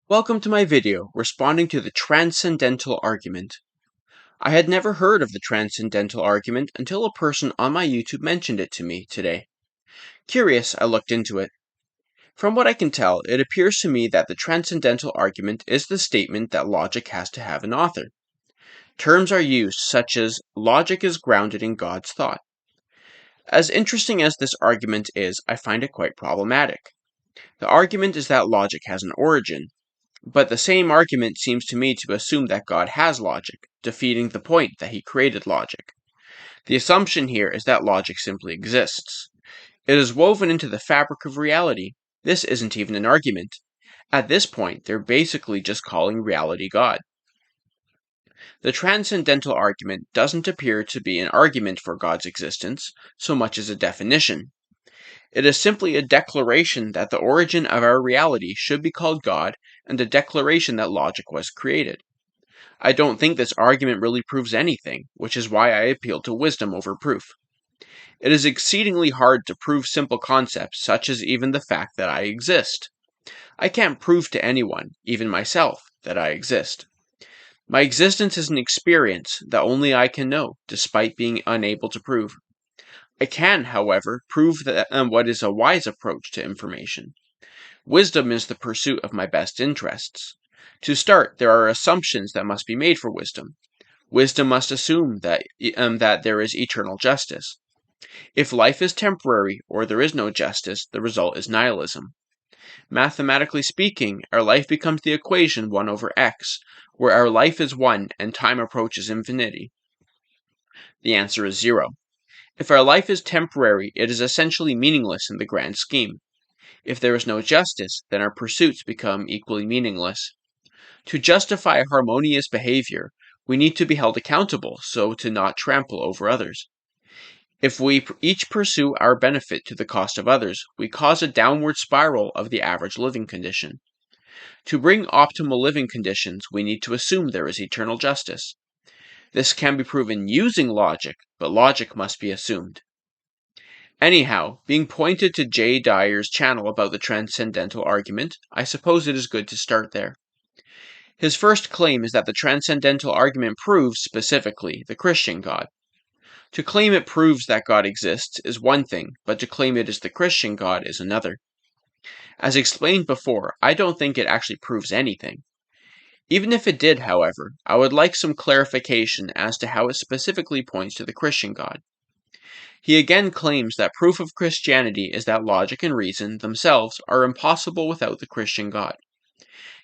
Welcome to my video responding to the Transcendental argument. I had never heard of the Transcendental argument until a person on my YouTube mentioned it to me today. Curious, I looked into it. From what I can tell, it appears to me that the Transcendental argument is the statement that logic has to have an author. Terms are used such as logic is grounded in God's thought. As interesting as this argument is, I find it quite problematic. The argument is that logic has an origin. But the same argument seems to me to assume that God has logic, defeating the point that he created logic. The assumption here is that logic simply exists. It is woven into the fabric of reality. This isn't even an argument. At this point, they're basically just calling reality God. The transcendental argument doesn't appear to be an argument for God's existence, so much as a definition. It is simply a declaration that the origin of our reality should be called God, and a declaration that logic was created. I don't think this argument really proves anything, which is why I appeal to wisdom over proof. It is exceedingly hard to prove simple concepts, such as even the fact that I exist. I can't prove to anyone, even myself, that I exist. My existence is an experience that only I can know, despite being unable to prove. I can, however, prove that what is a wise approach to information. Wisdom is the pursuit of my best interests. To start, there are assumptions that must be made for wisdom. Wisdom must assume that there is eternal justice. If life is temporary or there is no justice, the result is nihilism. Mathematically speaking, our life becomes the equation 1 over x, where our life is 1 and time approaches infinity. The answer is 0. If our life is temporary, it is essentially meaningless in the grand scheme. If there is no justice, then our pursuits become equally meaningless. To justify harmonious behavior, we need to be held accountable so to not trample over others. If we each pursue our benefit to the cost of others, we cause a downward spiral of the average living condition. To bring optimal living conditions, we need to assume there is eternal justice. This can be proven using logic, but logic must be assumed. Anyhow, being pointed to J. Dyer's channel about the transcendental argument, I suppose it is good to start there. His first claim is that the transcendental argument proves, specifically, the Christian God. To claim it proves that God exists is one thing, but to claim it is the Christian God is another. As explained before, I don't think it actually proves anything. Even if it did, however, I would like some clarification as to how it specifically points to the Christian God. He again claims that proof of Christianity is that logic and reason themselves are impossible without the Christian God.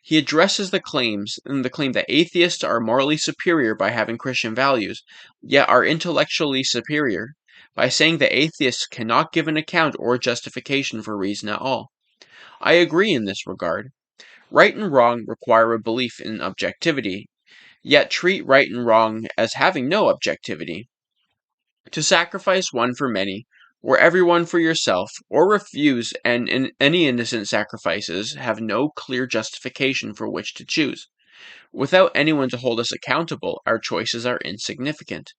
He addresses the claim that atheists are morally superior by having Christian values, yet are intellectually superior, by saying that atheists cannot give an account or justification for reason at all. I agree in this regard. Right and wrong require a belief in objectivity, yet treat right and wrong as having no objectivity. To sacrifice one for many, or everyone for yourself, or refuse any innocent sacrifices have no clear justification for which to choose. Without anyone to hold us accountable, our choices are insignificant.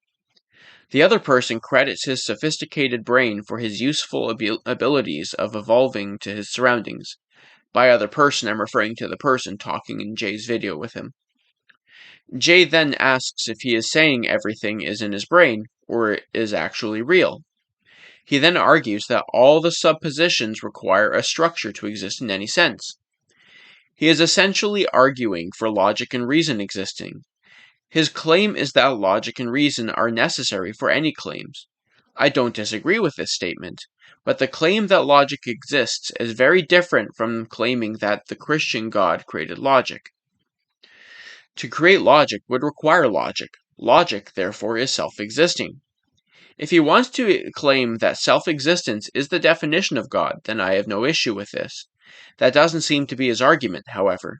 The other person credits his sophisticated brain for his useful abilities of evolving to his surroundings. By other person, I'm referring to the person talking in Jay's video with him. Jay then asks if he is saying everything is in his brain, or is actually real. He then argues that all the suppositions require a structure to exist in any sense. He is essentially arguing for logic and reason existing. His claim is that logic and reason are necessary for any claims. I don't disagree with this statement, but the claim that logic exists is very different from claiming that the Christian God created logic. To create logic would require logic. Logic, therefore, is self-existing. If he wants to claim that self-existence is the definition of God, then I have no issue with this. That doesn't seem to be his argument, however.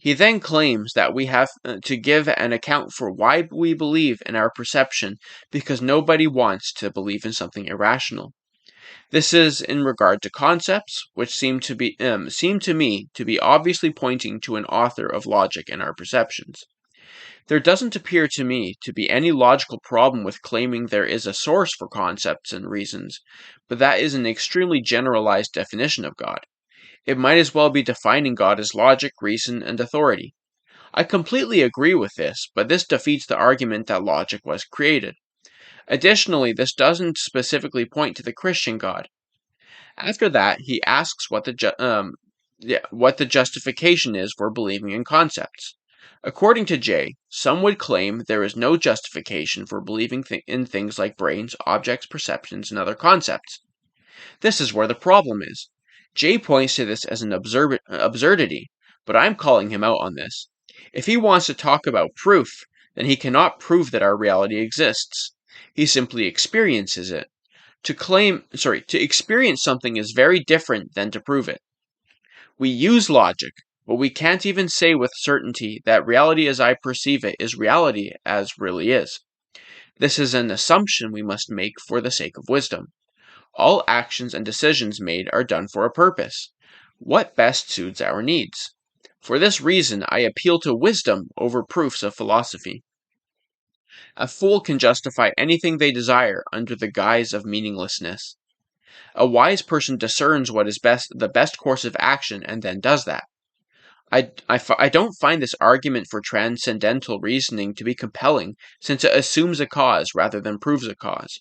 He then claims that we have to give an account for why we believe in our perception because nobody wants to believe in something irrational. This is in regard to concepts, which seem to me to be obviously pointing to an author of logic in our perceptions. There doesn't appear to me to be any logical problem with claiming there is a source for concepts and reasons, but that is an extremely generalized definition of God. It might as well be defining God as logic, reason, and authority. I completely agree with this, but this defeats the argument that logic was created. Additionally, this doesn't specifically point to the Christian God. After that, he asks what the justification is for believing in concepts. According to Jay, some would claim there is no justification for believing in things like brains, objects, perceptions, and other concepts. This is where the problem is. Jay points to this as an absurdity, but I'm calling him out on this. If he wants to talk about proof, then he cannot prove that our reality exists. He simply experiences it. To experience something is very different than to prove it. We use logic, but we can't even say with certainty that reality as I perceive it is reality as really is. This is an assumption we must make for the sake of wisdom. All actions and decisions made are done for a purpose. What best suits our needs? For this reason, I appeal to wisdom over proofs of philosophy. A fool can justify anything they desire under the guise of meaninglessness. A wise person discerns what is the best course of action and then does that. I don't find this argument for transcendental reasoning to be compelling, since it assumes a cause rather than proves a cause.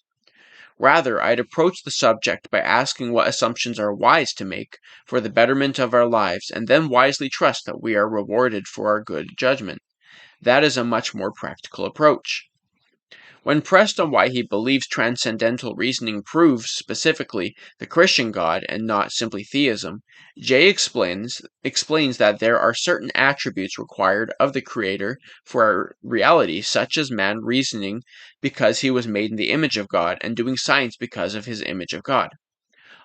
Rather, I'd approach the subject by asking what assumptions are wise to make for the betterment of our lives, and then wisely trust that we are rewarded for our good judgment. That is a much more practical approach. When pressed on why he believes transcendental reasoning proves, specifically, the Christian God and not simply theism, Jay explains that there are certain attributes required of the Creator for our reality, such as man reasoning because he was made in the image of God and doing science because of his image of God.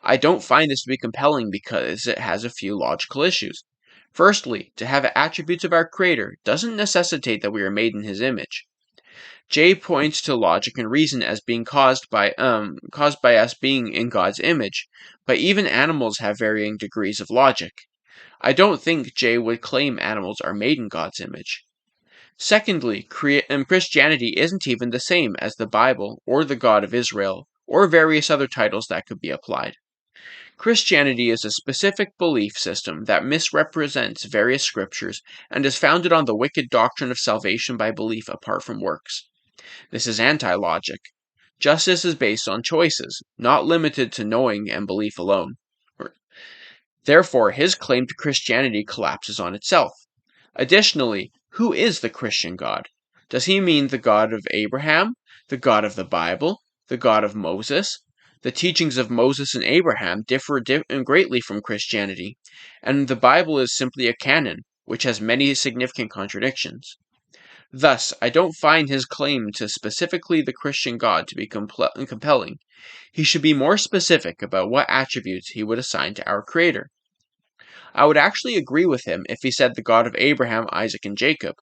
I don't find this to be compelling because it has a few logical issues. Firstly, to have attributes of our Creator doesn't necessitate that we are made in his image. Jay points to logic and reason as being caused by us being in God's image, but even animals have varying degrees of logic. I don't think Jay would claim animals are made in God's image. Secondly, Christianity isn't even the same as the Bible or the God of Israel or various other titles that could be applied. Christianity is a specific belief system that misrepresents various scriptures and is founded on the wicked doctrine of salvation by belief apart from works. This is anti-logic. Justice is based on choices, not limited to knowing and belief alone. Therefore, his claim to Christianity collapses on itself. Additionally, who is the Christian God? Does he mean the God of Abraham, the God of the Bible, the God of Moses? The teachings of Moses and Abraham differ greatly from Christianity, and the Bible is simply a canon, which has many significant contradictions. Thus, I don't find his claim to specifically the Christian God to be compelling. He should be more specific about what attributes he would assign to our Creator. I would actually agree with him if he said the God of Abraham, Isaac, and Jacob,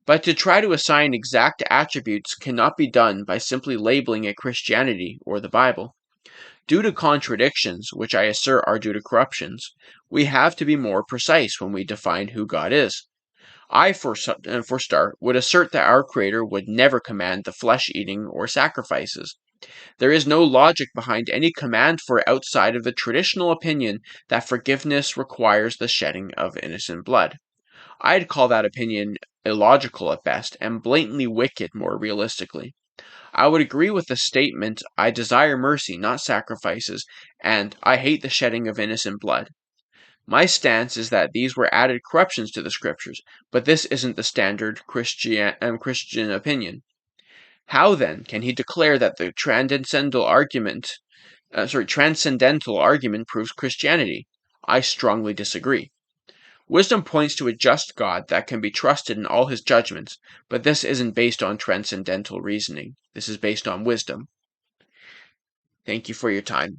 but to try to assign exact attributes cannot be done by simply labeling it Christianity or the Bible. Due to contradictions, which I assert are due to corruptions, we have to be more precise when we define who God is. I, for start, would assert that our Creator would never command the flesh-eating or sacrifices. There is no logic behind any command for it outside of the traditional opinion that forgiveness requires the shedding of innocent blood. I'd call that opinion illogical at best, and blatantly wicked more realistically. I would agree with the statement, I desire mercy, not sacrifices, and I hate the shedding of innocent blood. My stance is that these were added corruptions to the scriptures, but this isn't the standard Christian opinion. How then can he declare that the transcendental argument proves Christianity? I strongly disagree. Wisdom points to a just God that can be trusted in all his judgments, but this isn't based on transcendental reasoning. This is based on wisdom. Thank you for your time.